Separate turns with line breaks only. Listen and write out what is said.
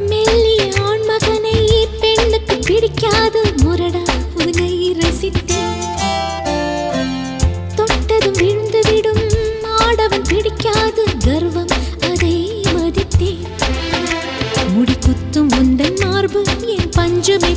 மெல்லிய ஆண் மகனை பெண்ணுக்கு பிடிக்காது முரடா உன்னை ரசித்தேன். தொட்டதும் விழுந்து விடும் ஆடவன் பிடிக்காது கர்வம் அதை மதித்தேன். முடி குத்தும் முந்தன் மார்பு என் பஞ்சமே